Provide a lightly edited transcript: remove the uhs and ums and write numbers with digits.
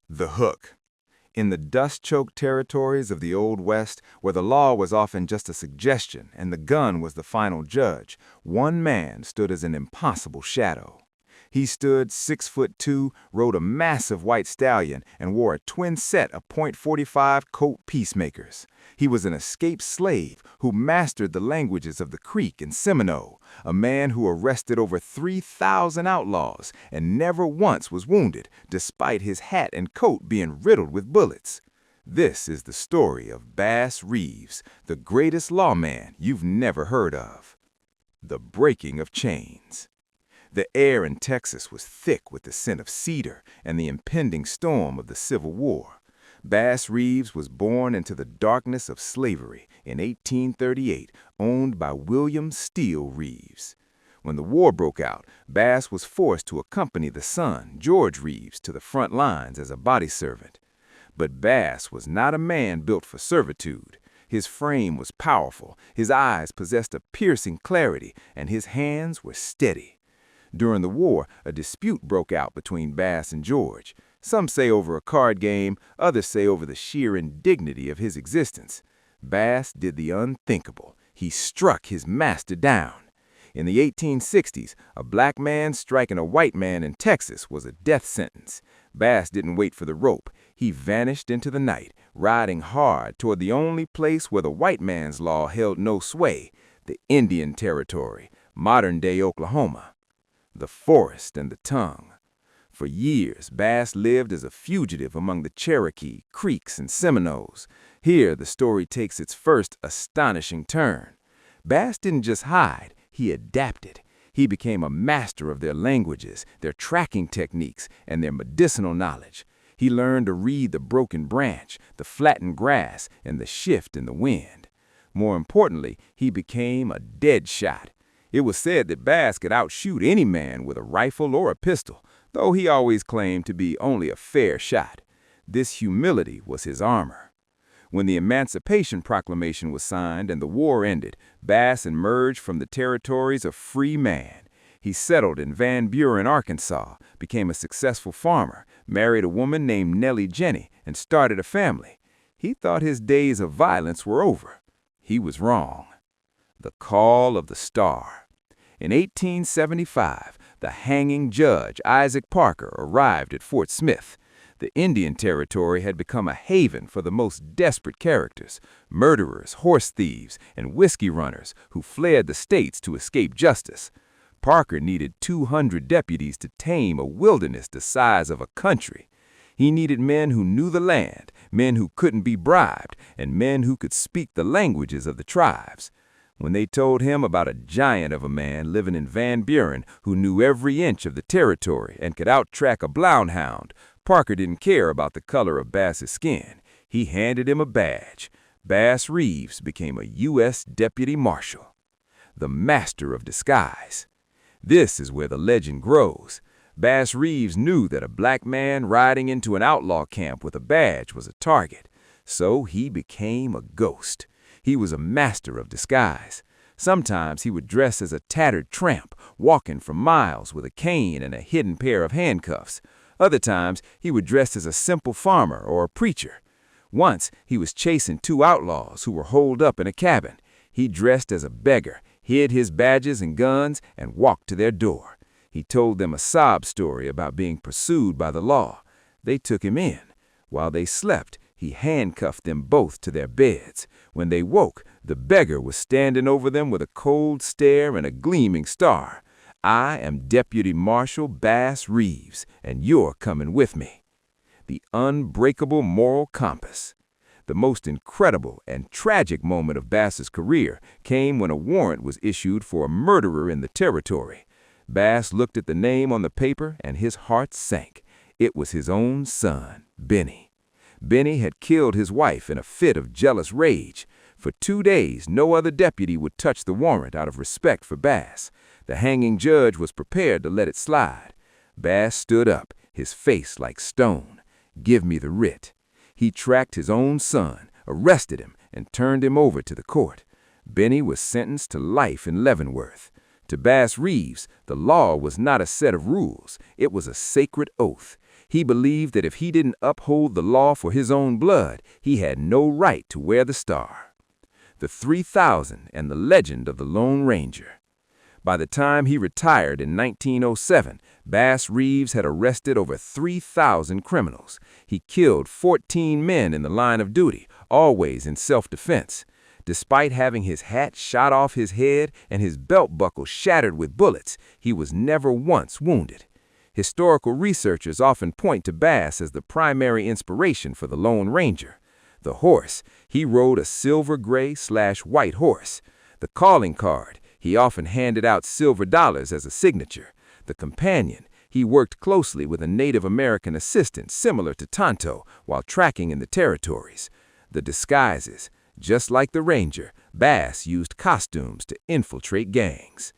The hook. In the dust-choked territories of the Old West, where the law was often just a suggestion and the gun was the final judge, one man stood as an impossible shadow. He stood 6'2", rode a massive white stallion, and wore a twin set of .45 Colt peacemakers. He was an escaped slave who mastered the languages of the Creek and Seminole, a man who arrested over 3,000 outlaws and never once was wounded, despite his hat and coat being riddled with bullets. This is the story of Bass Reeves, the greatest lawman you've never heard of. The breaking of chains. The air in Texas was thick with the scent of cedar and the impending storm of the Civil War. Bass Reeves was born into the darkness of slavery in 1838, owned by William Steele Reeves. When the war broke out, Bass was forced to accompany the son, George Reeves, to the front lines as a body servant. But Bass was not a man built for servitude. His frame was powerful, his eyes possessed a piercing clarity, and his hands were steady. During the war, a dispute broke out between Bass and George. Some say over a card game, others say over the sheer indignity of his existence. Bass did the unthinkable. He struck his master down. In the 1860s, a black man striking a white man in Texas was a death sentence. Bass didn't wait for the rope. He vanished into the night, riding hard toward the only place where the white man's law held no sway, the Indian Territory, modern-day Oklahoma. The forest and the tongue. For years, Bass lived as a fugitive among the Cherokee, Creeks, and Seminoles. Here, the story takes its first astonishing turn. Bass didn't just hide, he adapted. He became a master of their languages, their tracking techniques, and their medicinal knowledge. He learned to read the broken branch, the flattened grass, and the shift in the wind. More importantly, he became a dead shot. It was said that Bass could outshoot any man with a rifle or a pistol, though he always claimed to be only a fair shot. This humility was his armor. When the Emancipation Proclamation was signed and the war ended, Bass emerged from the territories a free man. He settled in Van Buren, Arkansas, became a successful farmer, married a woman named Nellie Jenny, and started a family. He thought his days of violence were over. He was wrong. The Call of the Star. In 1875, the hanging judge, Isaac Parker, arrived at Fort Smith. The Indian Territory had become a haven for the most desperate characters, murderers, horse thieves, and whiskey runners who fled the states to escape justice. Parker needed 200 deputies to tame a wilderness the size of a country. He needed men who knew the land, men who couldn't be bribed, and men who could speak the languages of the tribes. When they told him about a giant of a man living in Van Buren who knew every inch of the territory and could out-track a bloodhound, Parker didn't care about the color of Bass's skin. He handed him a badge. Bass Reeves became a U.S. Deputy Marshal, the master of disguise. This is where the legend grows. Bass Reeves knew that a black man riding into an outlaw camp with a badge was a target, so he became a ghost. He was a master of disguise. Sometimes he would dress as a tattered tramp, walking for miles with a cane and a hidden pair of handcuffs. Other times, he would dress as a simple farmer or a preacher. Once, he was chasing two outlaws who were holed up in a cabin. He dressed as a beggar, hid his badges and guns, and walked to their door. He told them a sob story about being pursued by the law. They took him in. While they slept, he handcuffed them both to their beds. When they woke, the beggar was standing over them with a cold stare and a gleaming star. "I am Deputy Marshal Bass Reeves, and you're coming with me." The unbreakable moral compass. The most incredible and tragic moment of Bass's career came when a warrant was issued for a murderer in the territory. Bass looked at the name on the paper and his heart sank. It was his own son, Benny. Benny had killed his wife in a fit of jealous rage. For 2 days, no other deputy would touch the warrant out of respect for Bass. The hanging judge was prepared to let it slide. Bass stood up, his face like stone. "Give me the writ." He tracked his own son, arrested him, and turned him over to the court. Benny was sentenced to life in Leavenworth. To Bass Reeves, the law was not a set of rules. It was a sacred oath. He believed that if he didn't uphold the law for his own blood, he had no right to wear the star. The 3000 and the legend of the Lone Ranger. By the time he retired in 1907, Bass Reeves had arrested over 3,000 criminals. He killed 14 men in the line of duty, always in self-defense. Despite having his hat shot off his head and his belt buckle shattered with bullets, he was never once wounded. Historical researchers often point to Bass as the primary inspiration for the Lone Ranger. The horse, he rode a silver-gray/white horse. The calling card, he often handed out silver dollars as a signature. The companion, he worked closely with a Native American assistant similar to Tonto while tracking in the territories. The disguises, just like the Ranger, Bass used costumes to infiltrate gangs.